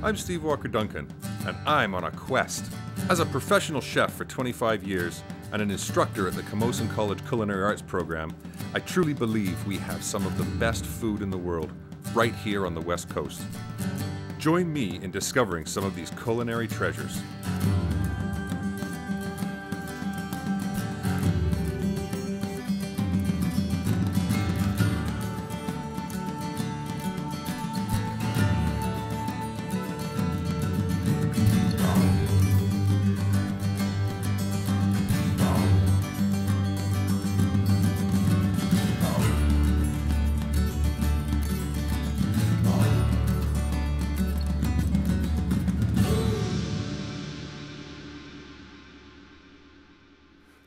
I'm Steve Walker-Duncan, and I'm on a quest. As a professional chef for 25 years and an instructor at the Camosun College Culinary Arts program, I truly believe we have some of the best food in the world right here on the West Coast. Join me in discovering some of these culinary treasures.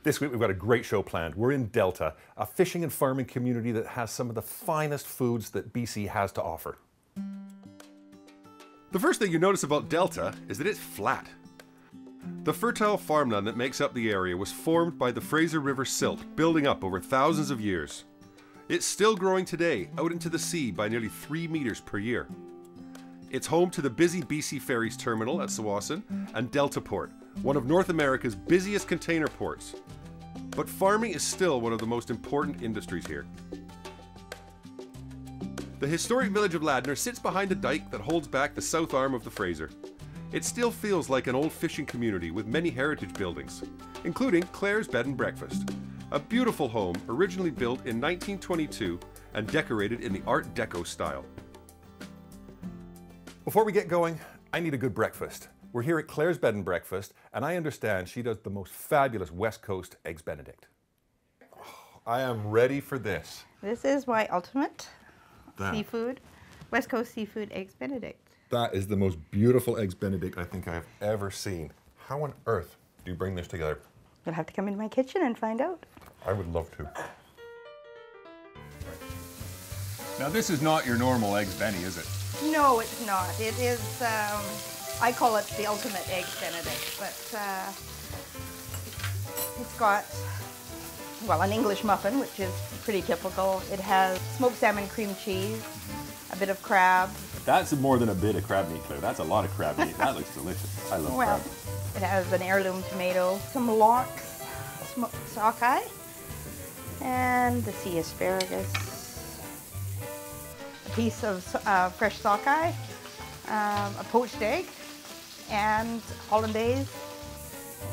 This week we've got a great show planned. We're in Delta, a fishing and farming community that has some of the finest foods that BC has to offer. The first thing you notice about Delta is that it's flat. The fertile farmland that makes up the area was formed by the Fraser River silt building up over thousands of years. It's still growing today out into the sea by nearly 3 meters per year. It's home to the busy BC Ferries terminal at Tsawwassen and Delta Port, one of North America's busiest container ports. But farming is still one of the most important industries here. The historic village of Ladner sits behind a dike that holds back the south arm of the Fraser. It still feels like an old fishing community with many heritage buildings, including Claire's Bed and Breakfast, a beautiful home originally built in 1922 and decorated in the Art Deco style. Before we get going, I need a good breakfast. We're here at Claire's Bed and Breakfast, and I understand she does the most fabulous West Coast Eggs Benedict. Oh, I am ready for this. This is my ultimate seafood, West Coast seafood Eggs Benedict. That is the most beautiful Eggs Benedict I think I have ever seen. How on earth do you bring this together? You'll have to come into my kitchen and find out. I would love to. Now this is not your normal Eggs Benny, is it? No, it's not. It is, I call it the ultimate Eggs Benedict, but it's got, well, an English muffin, which is pretty typical. It has smoked salmon cream cheese, a bit of crab. That's more than a bit of crab meat, Claire. That's a lot of crab meat. That looks delicious. I love crab. It has an heirloom tomato, some lox, smoked sockeye, and the sea asparagus, a piece of fresh sockeye, a poached egg, and hollandaise.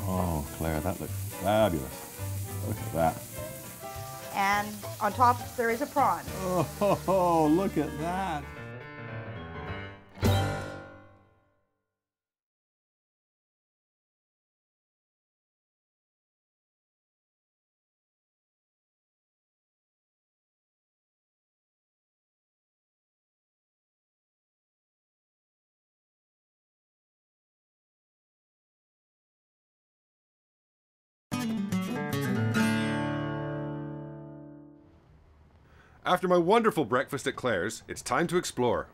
Oh, Claire, that looks fabulous. Look at that. And on top, there is a prawn. Oh, look at that. After my wonderful breakfast at Claire's, it's time to explore.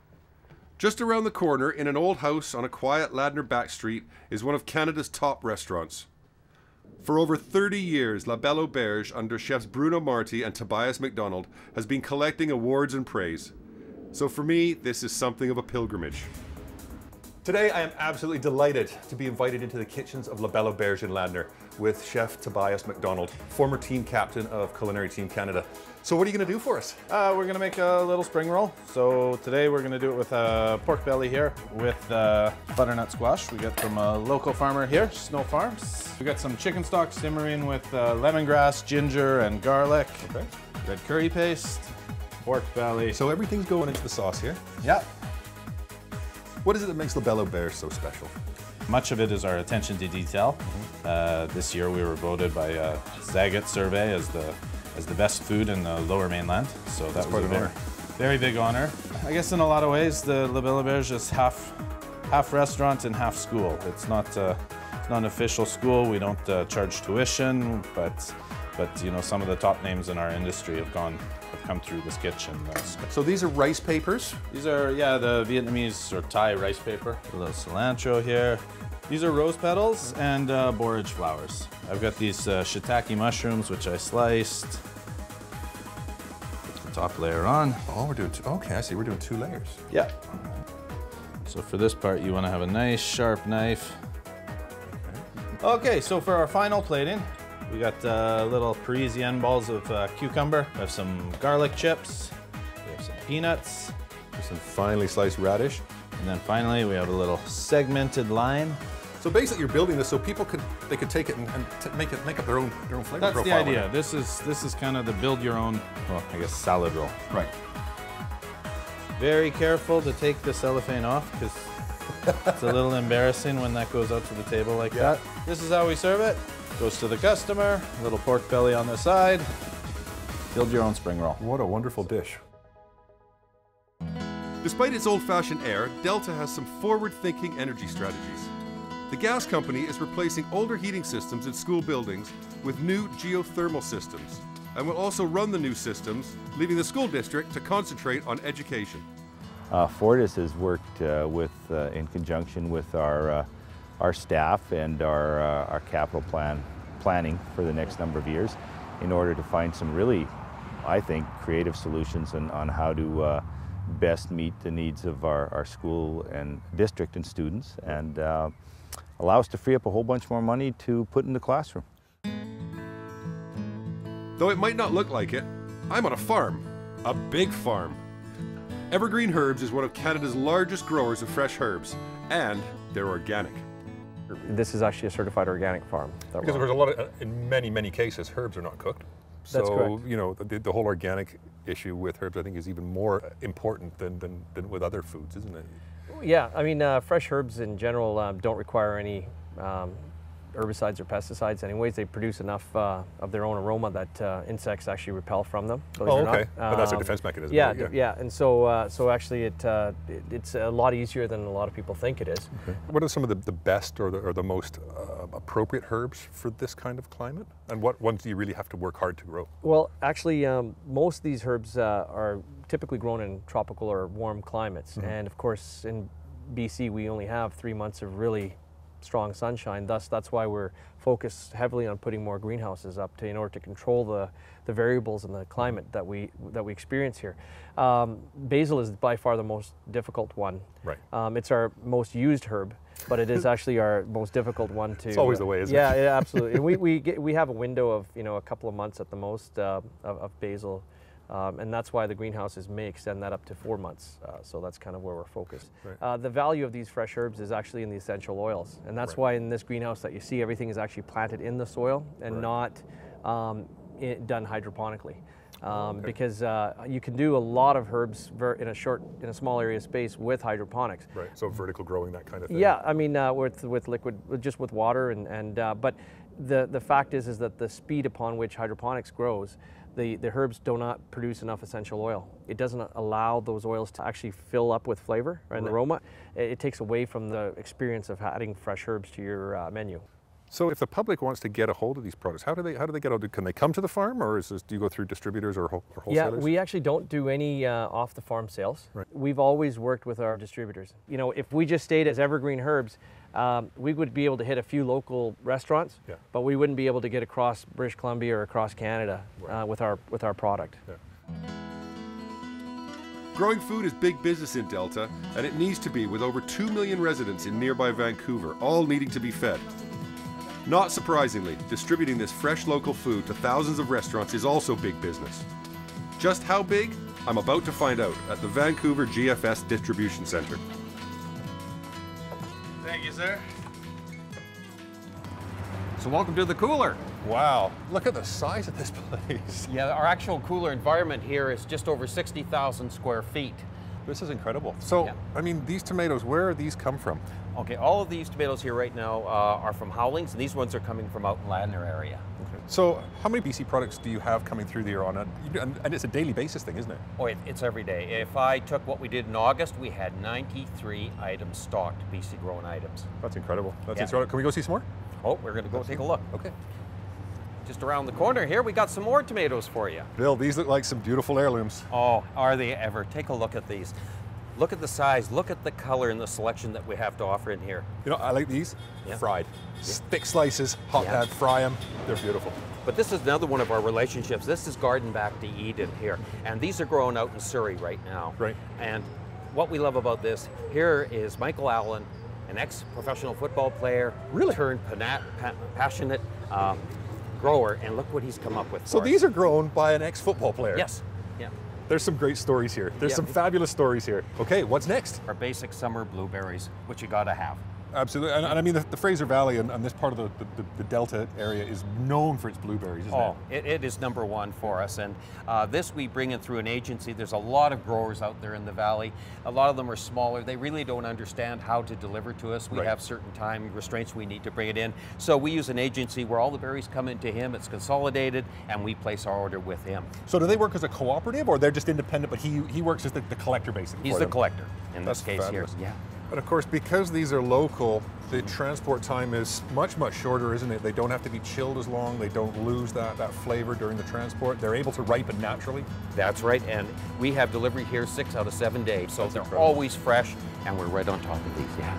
Just around the corner, in an old house on a quiet Ladner back street, is one of Canada's top restaurants. For over 30 years, La Bello Berge, under chefs Bruno Marti and Tobias MacDonald, has been collecting awards and praise. So for me, this is something of a pilgrimage. Today, I am absolutely delighted to be invited into the kitchens of La Bello Berge in Ladner with Chef Tobias MacDonald, former team captain of Culinary Team Canada. So what are you going to do for us? We're going to make a little spring roll. So today we're going to do it with pork belly here with butternut squash we get from a local farmer here, Snow Farms. We got some chicken stock simmering with lemongrass, ginger, and garlic. Okay. Red curry paste, pork belly. So everything's going into the sauce here? Yeah. What is it that makes La Bello Berge so special? Much of it is our attention to detail. This year we were voted by Zagat survey as the best food in the Lower Mainland. So that was a very big honor. I guess in a lot of ways, the La Bello Berge is half restaurant and half school. It's not an official school. We don't charge tuition, but you know, some of the top names in our industry have come through this kitchen. So these are rice papers? These are, yeah, the Vietnamese or Thai rice paper. A little cilantro here. These are rose petals and borage flowers. I've got these shiitake mushrooms, which I sliced. Put the top layer on. Oh, we're doing okay, I see, we're doing 2 layers. Yeah. So for this part, you want to have a nice sharp knife. Okay, so for our final plating, we got little Parisienne balls of cucumber. We have some garlic chips. We have some peanuts. Some finely sliced radish. And then finally, we have a little segmented lime. So basically, you're building this so people could take it and make up their own flavor That's profile. the idea. This is kind of the build your own, well, I guess salad roll. Right. Very careful to take the cellophane off because it's a little embarrassing when that goes out to the table like that. This is how we serve it. Goes to the customer. A little pork belly on the side. Build your own spring roll. What a wonderful dish. Despite its old-fashioned air, Delta has some forward-thinking energy strategies. The gas company is replacing older heating systems in school buildings with new geothermal systems, and will also run the new systems, leaving the school district to concentrate on education. Fortis has worked in conjunction with our staff and our capital planning for the next number of years in order to find some really, I think, creative solutions on how to best meet the needs of our school and district and students, and allow us to free up a whole bunch more money to put in the classroom. Though it might not look like it, I'm on a farm, a big farm. Evergreen Herbs is one of Canada's largest growers of fresh herbs, and they're organic. This is actually a certified organic farm. Because there's a lot of, in many cases, herbs are not cooked. That's so, correct. you know, the whole organic issue with herbs, I think, is even more important than with other foods, isn't it? Yeah, I mean, fresh herbs in general don't require any herbicides or pesticides anyways. They produce enough of their own aroma that insects actually repel from them. Oh, okay. But that's a defense mechanism. Yeah, yeah. And so actually it's a lot easier than a lot of people think it is. Okay. What are some of the best or the most appropriate herbs for this kind of climate? And what ones do you really have to work hard to grow? Well, actually, most of these herbs are typically grown in tropical or warm climates. Mm-hmm. And of course, in BC, we only have 3 months of really strong sunshine. Thus, that's why we're focused heavily on putting more greenhouses up in order to control the variables in the climate that we experience here. Basil is by far the most difficult one. Right. It's our most used herb, but it is actually our most difficult one to. It's always the way, isn't it? Yeah, absolutely. And we have a window of a couple of months at the most of basil. And that's why the greenhouses may extend that up to 4 months. So that's kind of where we're focused. Right. The value of these fresh herbs is actually in the essential oils. And that's why in this greenhouse that you see, everything is actually planted in the soil and not done hydroponically. Because you can do a lot of herbs in a small area of space with hydroponics. Right, so vertical growing, that kind of thing. Yeah, I mean with liquid, just with water but the fact is that the speed upon which hydroponics grows, the herbs do not produce enough essential oil. It doesn't allow those oils to actually fill up with flavor and aroma. It takes away from the experience of adding fresh herbs to your menu. So if the public wants to get a hold of these products, how do they get hold? Can they come to the farm, or do you go through distributors or wholesalers? Yeah, we actually don't do any off the farm sales. Right. We've always worked with our distributors. You know, if we just stayed as Evergreen Herbs, we would be able to hit a few local restaurants, but we wouldn't be able to get across British Columbia or across Canada with our product. Yeah. Growing food is big business in Delta, and it needs to be with over 2 million residents in nearby Vancouver, all needing to be fed. Not surprisingly, distributing this fresh local food to thousands of restaurants is also big business. Just how big? I'm about to find out at the Vancouver GFS Distribution Centre. Thank you, sir. So welcome to the cooler. Wow, look at the size of this place. Yeah, our actual cooler environment here is just over 60,000 square feet. This is incredible. So, I mean, these tomatoes, where do these come from? Okay, all of these tomatoes here right now are from Howlings, and these ones are coming from out in Ladner area. Okay. So, how many BC products do you have coming through the year on it? And it's a daily basis thing, isn't it? Oh, it's every day. If I took what we did in August, we had 93 items stocked, BC grown items. That's incredible. That's incredible. Can we go see some more? Oh, we're going to go take a look. Okay. Just around the corner here, we got some more tomatoes for you. Bill, these look like some beautiful heirlooms. Oh, are they ever? Take a look at these. Look at the size, look at the color and the selection that we have to offer in here. You know, I like these fried. Thick slices, hot pad, fry them. They're beautiful. But this is another one of our relationships. This is Garden Back to Eden here. And these are grown out in Surrey right now. Right. And what we love about this, here is Michael Allen, an ex-professional football player, Really? turned passionate grower, and look what he's come up with. So these are grown by an ex-football player? Yes. Yeah. There's some great stories here. There's some fabulous stories here. Okay, what's next? Our basic summer blueberries, which you gotta have. Absolutely, and I mean the Fraser Valley and this part of the Delta area is known for its blueberries, isn't it? It is #1 for us, and this we bring in through an agency. There's a lot of growers out there in the valley. A lot of them are smaller. They really don't understand how to deliver to us. We have certain time restraints we need to bring it in. So we use an agency where all the berries come into him, it's consolidated, and we place our order with him. So do they work as a cooperative, or they're just independent, but he works as the collector basically? He's the collector in That's this case fabulous. here. Yeah. And of course, because these are local, the transport time is much, much shorter, isn't it? They don't have to be chilled as long. They don't lose that flavor during the transport. They're able to ripen naturally. That's right, and we have delivery here 6 out of 7 days, so they're incredible. always fresh, and we're right on top of these, yeah.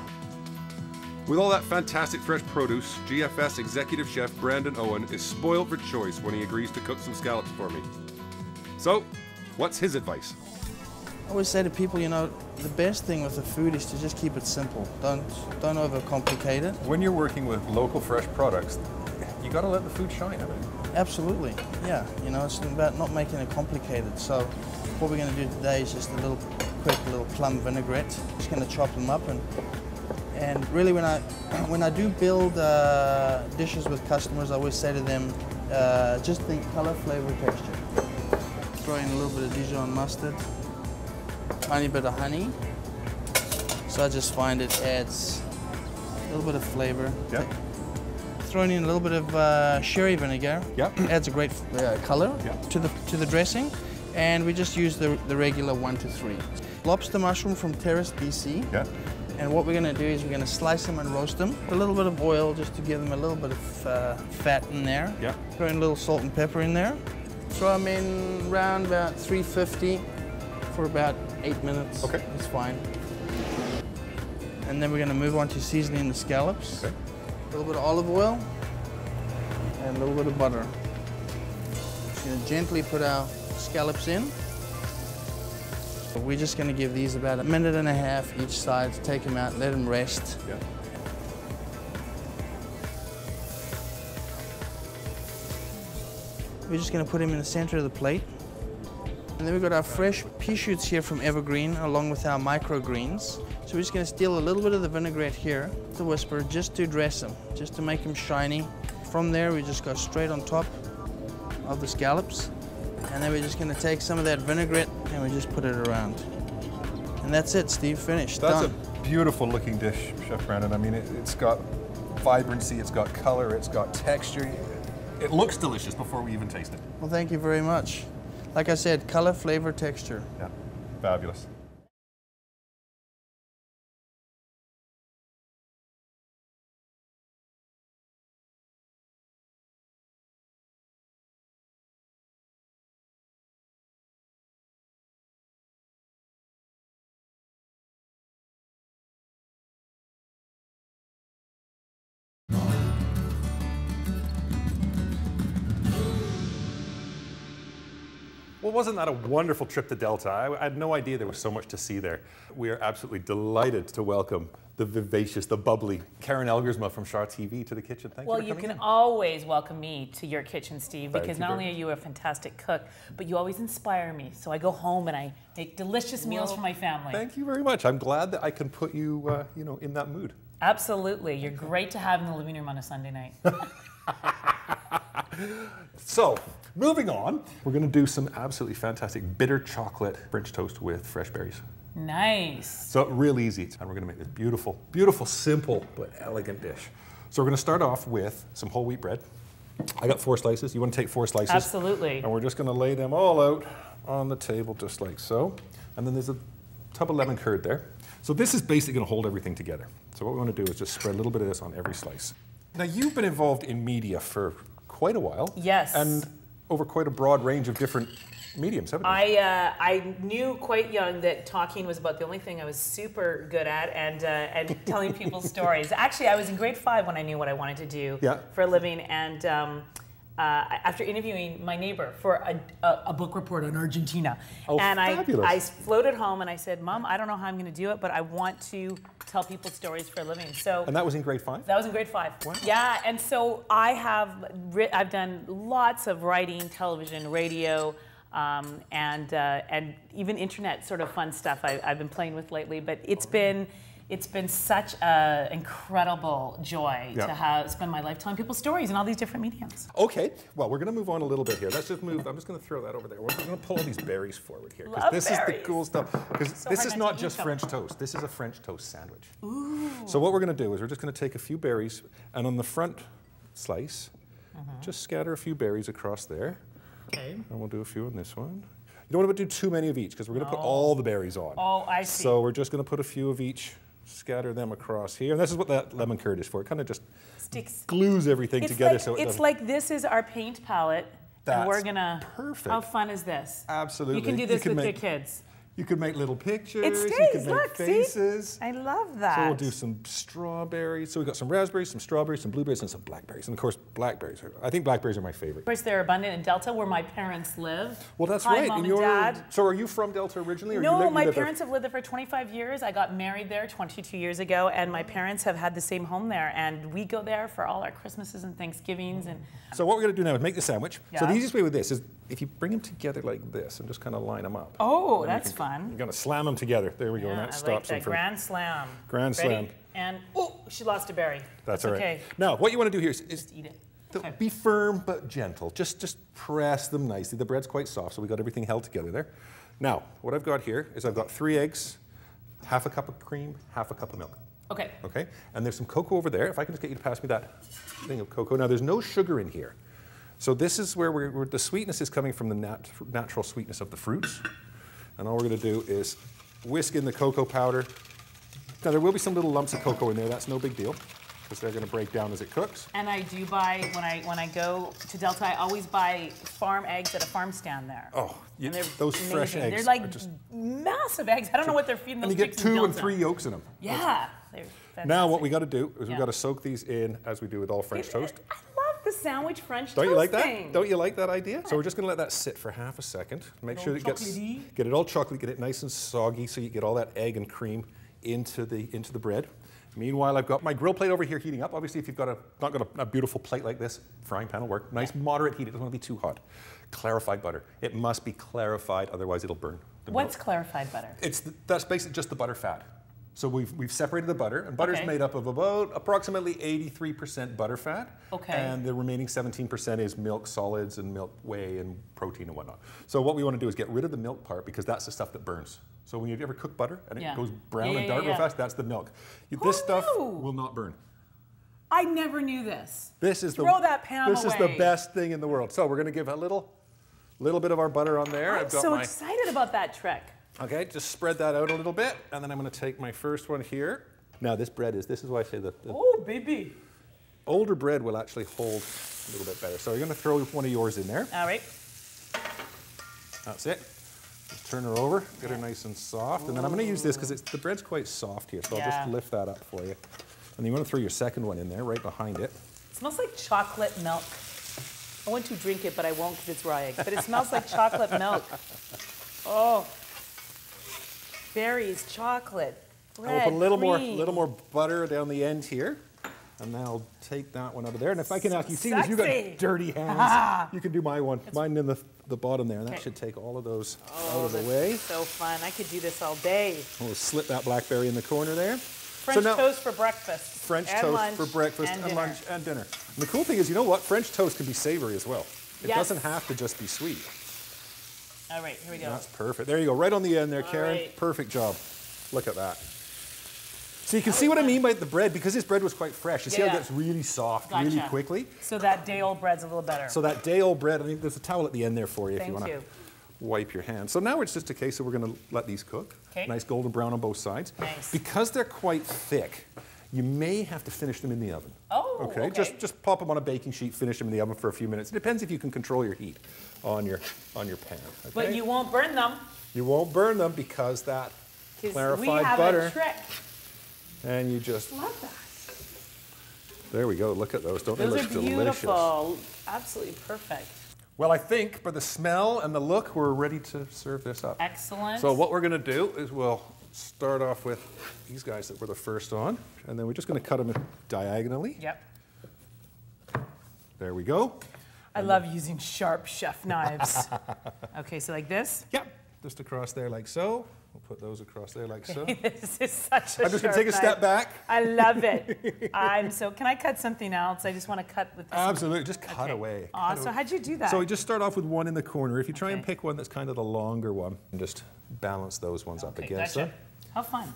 With all that fantastic fresh produce, GFS Executive Chef Brandon Owen is spoiled for choice when he agrees to cook some scallops for me. So, what's his advice? I always say to people, you know, the best thing with the food is to just keep it simple. Don't overcomplicate it. When you're working with local fresh products, you got to let the food shine, haven't you? Absolutely, yeah. You know, it's about not making it complicated. So what we're going to do today is just a quick little plum vinaigrette. Just going to chop them up, and really when I do build dishes with customers, I always say to them, just think color, flavor, texture. Throw in a little bit of Dijon mustard. Tiny bit of honey, so I just find it adds a little bit of flavor. Yeah. Throwing in a little bit of sherry vinegar. Yeah. Adds a great color Yeah. to the dressing, and we just use the regular 1 to 3. Lobster mushroom from Terrace, BC. Yeah. And what we're going to do is we're going to slice them and roast them. A little bit of oil just to give them a little bit of fat in there. Yeah. Throw in a little salt and pepper in there. Throw them in around about 350 for about 8 minutes. Okay. It's fine. And then we're going to move on to seasoning the scallops. Okay. A little bit of olive oil and a little bit of butter. Just going to gently put our scallops in. We're just going to give these about 1.5 minutes each side. Take them out, let them rest. Yeah. We're just going to put them in the center of the plate. And then we've got our fresh pea shoots here from Evergreen along with our microgreens. So we're just going to steal a little bit of the vinaigrette here, the whisper, just to dress them, just to make them shiny. From there, we just go straight on top of the scallops. And then we're just going to take some of that vinaigrette and we just put it around. And that's it, Steve, finished, That's done. a beautiful looking dish, Chef Brandon. I mean, it's got vibrancy, it's got color, it's got texture. It looks delicious before we even taste it. Well, thank you very much. Like I said, color, flavor, texture. Yeah, fabulous. Well, wasn't that a wonderful trip to Delta? I had no idea there was so much to see there. We are absolutely delighted to welcome the vivacious, the bubbly Karen Elgersma from Shaw TV to the kitchen. Thank you for coming Well, you can in. always welcome me to your kitchen, Steve, Thank because you not very only are you a fantastic cook, but you always inspire me. So I go home and I make delicious meals for my family. Thank you very much. I'm glad that I can put you, in that mood. Absolutely. You're great to have in the living room on a Sunday night. So, moving on, we're going to do some absolutely fantastic bitter chocolate French toast with fresh berries. Nice. So real easy, and we're going to make this beautiful, beautiful, simple, but elegant dish. So we're going to start off with some whole wheat bread. I got 4 slices. You want to take 4 slices? Absolutely. And we're just going to lay them all out on the table just like so. And then there's a tub of lemon curd there. So this is basically going to hold everything together. So what we want to do is just spread a little bit of this on every slice. Now you've been involved in media for quite a while. Yes. And over quite a broad range of different mediums, haven't you? I knew quite young that talking was about the only thing I was super good at, and telling people stories. Actually, I was in grade 5 when I knew what I wanted to do for a living, and after interviewing my neighbor for a book report on Argentina. Oh, and fabulous. I floated home and I said, Mom, I don't know how I'm going to do it, but I want to tell people stories for a living. So And that was in grade 5? that was in grade 5. Wow. Yeah, and so I've done lots of writing, television, radio, and even internet sort of fun stuff I've been playing with lately. But it's been such an incredible joy to spend my life telling people stories in all these different mediums. Okay, well, we're going to move on a little bit here. Let's just move. I'm just going to throw that over there. We're going to pull all these berries forward here. Love This is the berries. cool stuff. Because So this hard is not not to eat just them. French toast. This is a French toast sandwich. Ooh. So what we're going to do is we're just going to take a few berries, and on the front slice, just scatter a few berries across there. Okay. And we'll do a few on this one. You don't want to do too many of each, because we're going to put all the berries on. Oh, I see. So we're just going to put a few of each, scatter them across here. And this is what that lemon curd is for. It kind of just Sticks. glues everything together Like, so it it's doesn't... like this is our paint palette, and we're That's gonna. perfect. How fun is this? Absolutely. You can do You this can with make- your kids. You could make little pictures. It You stays. could make Look, faces. see? I love that. So we'll do some strawberries. So we've got some raspberries, some strawberries, some blueberries, and some blackberries. And of course, blackberries. I think blackberries are my favorite. Of course, they're abundant in Delta, where my parents live. Well, that's Hi, right. Mom And and Dad. So are you from Delta originally? Or No, you my live there? parents have lived there for 25 years. I got married there 22 years ago, and my parents have had the same home there. And we go there for all our Christmases and Thanksgivings. And So what we're going to do now is make the sandwich. So the Yeah. easiest way with this is if you bring them together like this and just kind of line them up. oh, Then you that's can- fun. You're going to slam them together. There we go. Yeah, And I that like stops them that. from... Grand slam. Grand Ready? slam. And oh, she lost a berry. That's all right. okay. Now, what you want to do here is Just eat it. Okay. be firm but gentle. Just press them nicely. The bread's quite soft, so we got everything held together there. Now, what I've got here is I've got 3 eggs, half a cup of cream, half a cup of milk. Okay. Okay? And there's some cocoa over there. If I can just get you to pass me that thing of cocoa. Now, there's no sugar in here. So this is where the sweetness is coming from the natural sweetness of the fruits. And all we're going to do is whisk in the cocoa powder. Now, there will be some little lumps of cocoa in there. That's no big deal, because they're going to break down as it cooks. And I do buy, when I go to Delta, I always buy farm eggs at a farm stand there. Oh, And they're those fresh amazing. eggs. They're like are just, massive eggs. I don't know what they're feeding those and you get chicks in 2 and Delta. 3 yolks in them. Yeah. They're fantastic. Now, what we got to do is Yeah. we've got to soak these in as we do with all French toast. I love the sandwich French Don't toast you like that? thing. Don't you like that idea? So we're just going to let that sit for half a second. Make sure that get it all chocolatey, get it nice and soggy, so you get all that egg and cream into the bread. Meanwhile, I've got my grill plate over here heating up. Obviously, if you've not got a beautiful plate like this, frying pan will work. Nice moderate heat. It doesn't want to be too hot. Clarified butter. It must be clarified, otherwise it'll burn the What's milk. clarified butter? That's basically just the butter fat. So we've separated the butter, and butter's Okay. made up of about approximately 83% butter fat. Okay. And the remaining 17% is milk solids and milk whey and protein and whatnot. So what we want to do is get rid of the milk part, because that's the stuff that burns. So when you ever cook butter and Yeah. it goes brown Yeah, and yeah, dark real yeah. fast, that's the milk. This stuff knew? will not burn. I never knew this. This is Throw that pan This is the away. best thing in the world. So we're going to give a little bit of our butter on there. I'm I've got so my excited about that trick. Okay, just spread that out a little bit, and then I'm going to take my first one here. Now this is why I say the Oh, baby. older bread will actually hold a little bit better. So you're going to throw one of yours in there. All right. That's it. Just turn her over, get her nice and soft, and then I'm going to use this because the bread's quite soft here, so I'll Yeah. just lift that up for you. And you want to throw your second one in there, right behind it. It smells like chocolate milk. I want to drink it, but I won't because it's raw egg. But it smells like chocolate milk. Oh. Berries, chocolate, bread, I'll put a little cream. more butter down the end here, and then I'll take that one out of there. And if I can ask you, see this, you've Sexy. got dirty hands. You can do my one. Mine in the bottom there, and that Okay. should take all of those Oh, out of the that's way. so fun. I could do this all day. We'll slip that blackberry in the corner there. French now- toast for breakfast. French and toast lunch for breakfast and and dinner. lunch and dinner. And the cool thing is, you know what? French toast can be savory as well. It Yes. doesn't have to just be sweet. All right, here we go. That's perfect. There you go, right on the end there, All Karen. right. Perfect job. Look at that. So you can see what I mean by the bread, because this bread was quite fresh. You see how Yeah. it gets really soft really Gotcha. quickly? So that day-old bread's a little better. So that day-old bread, I think there's a towel at the end there for you if you Thank want to you. wipe your hands. So now it's just a case of we're going to let these cook. Okay. Nice golden brown on both sides. Nice. Because they're quite thick, you may have to finish them in the oven. Oh, okay. Just pop them on a baking sheet, finish them in the oven for a few minutes. It depends if you can control your heat on your pan. Okay? But you won't burn them. You won't burn them because that 'Cause clarified we have butter. a trick. And you just Love that. There we go. Look at those. Don't they Those look are beautiful. delicious? Absolutely perfect. Well, I think by the smell and the look, we're ready to serve this up. Excellent. So what we're going to do is we'll start off with these guys that were the first on, and then we're just going to cut them diagonally. Yep. There we go. I love using sharp chef knives. Okay, so like this? Yep. Just across there like so. We'll put those across there like so. This is such a I'm just going to take a step back. I love it. Can I cut something else? I just want to cut with this. Absolutely. Just cut away. So how'd you do that? So we just start off with one in the corner. If you try and pick one that's kind of the longer one, and just balance those ones up against gotcha. them. How fun.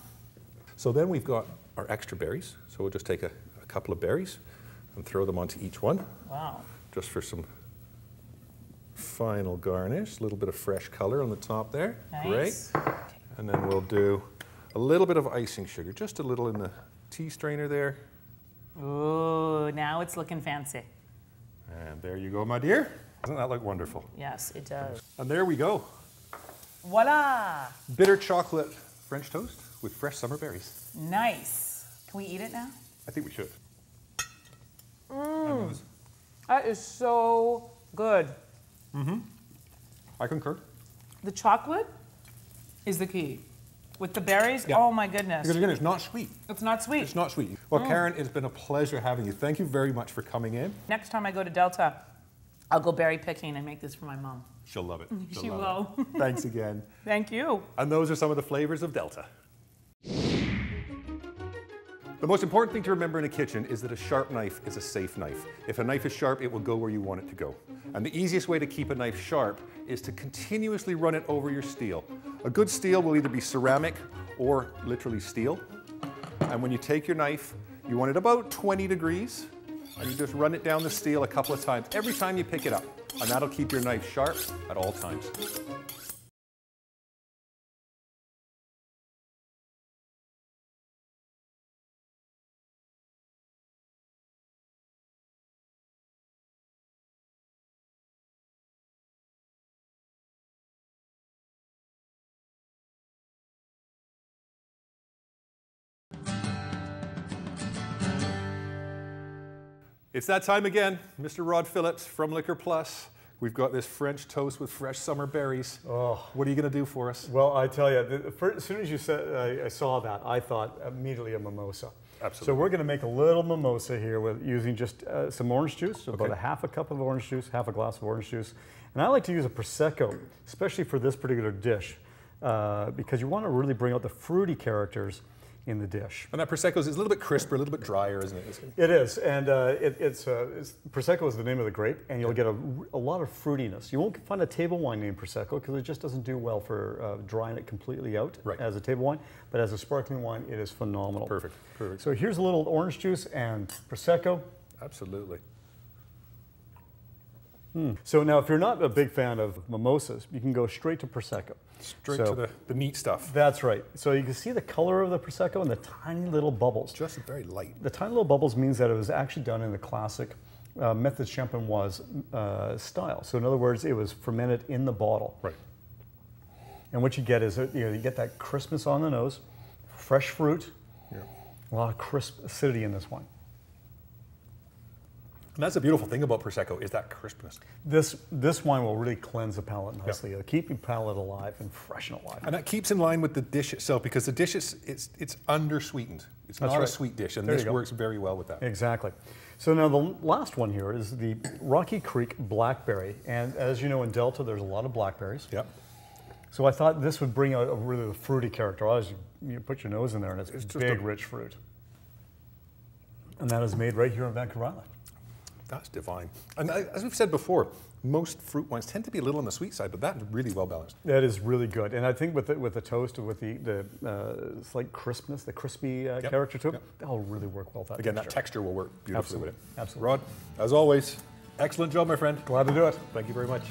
So then we've got our extra berries. So we'll just take a couple of berries and throw them onto each one. Wow. Just for some final garnish. A little bit of fresh color on the top there. Nice. Great. And then we'll do a little bit of icing sugar, just a little in the tea strainer there. Ooh, now it's looking fancy. And there you go, my dear. Doesn't that look wonderful? Yes, it does. And there we go. Voila! Bitter chocolate French toast with fresh summer berries. Nice. Can we eat it now? I think we should. That is so good. I concur. The chocolate is the key. With the berries, oh my goodness. Because again, it's not sweet. It's not sweet. It's not sweet. Well, Karen, it's been a pleasure having you. Thank you very much for coming in. Next time I go to Delta, I'll go berry picking and make this for my mom. She'll love it. She will. Thanks again. Thank you. And those are some of the flavors of Delta. The most important thing to remember in a kitchen is that a sharp knife is a safe knife. If a knife is sharp, it will go where you want it to go. And the easiest way to keep a knife sharp is to continuously run it over your steel. A good steel will either be ceramic or literally steel. And when you take your knife, you want it about 20 degrees, and you just run it down the steel a couple of times every time you pick it up. And that'll keep your knife sharp at all times. It's that time again. Mr. Rod Phillips from Liquor Plus. We've got this French toast with fresh summer berries. Oh. What are you going to do for us? Well, I tell you, as soon as you said, I saw that, I thought immediately a mimosa. Absolutely. So we're going to make a little mimosa here with using just some orange juice, so about a half a cup of orange juice, half a glass of orange juice. And I like to use a Prosecco, especially for this particular dish, because you want to really bring out the fruity characters in the dish. And that Prosecco is a little bit crisper, a little bit drier, isn't it? It is, and Prosecco is the name of the grape, and you'll get a lot of fruitiness. You won't find a table wine named Prosecco because it just doesn't do well for drying it completely out as a table wine, but as a sparkling wine, it is phenomenal. Perfect, perfect. So here's a little orange juice and Prosecco. Absolutely. So now, if you're not a big fan of mimosas, you can go straight to Prosecco. Straight to the neat stuff. That's right. So you can see the color of the Prosecco and the tiny little bubbles. Just very light. The tiny little bubbles means that it was actually done in the classic method champenoise style. So in other words, it was fermented in the bottle. Right. And what you get is you get that crispness on the nose, fresh fruit, a lot of crisp acidity in this wine. And that's the beautiful thing about Prosecco, is that crispness. This wine will really cleanse the palate nicely. It'll keep your palate alive and fresh and alive. And that keeps in line with the dish itself, because the dish it's under-sweetened. It's not a sweet dish, and this works very well with that. Exactly. So now the last one here is the Rocky Creek Blackberry. And as you know, in Delta, there's a lot of blackberries. Yep. So I thought this would bring out a really fruity character. You put your nose in there, and it's just big, rich fruit. And that is made right here on Vancouver Island. That's divine. And as we've said before, most fruit wines tend to be a little on the sweet side, but that's really well balanced. That is really good. And I think with the toast, with the slight crispness, the crispy character to it, that'll really work well with that Again, texture. that texture will work beautifully with it. Absolutely. Rod, as always, excellent job, my friend. Glad to do it. Thank you very much.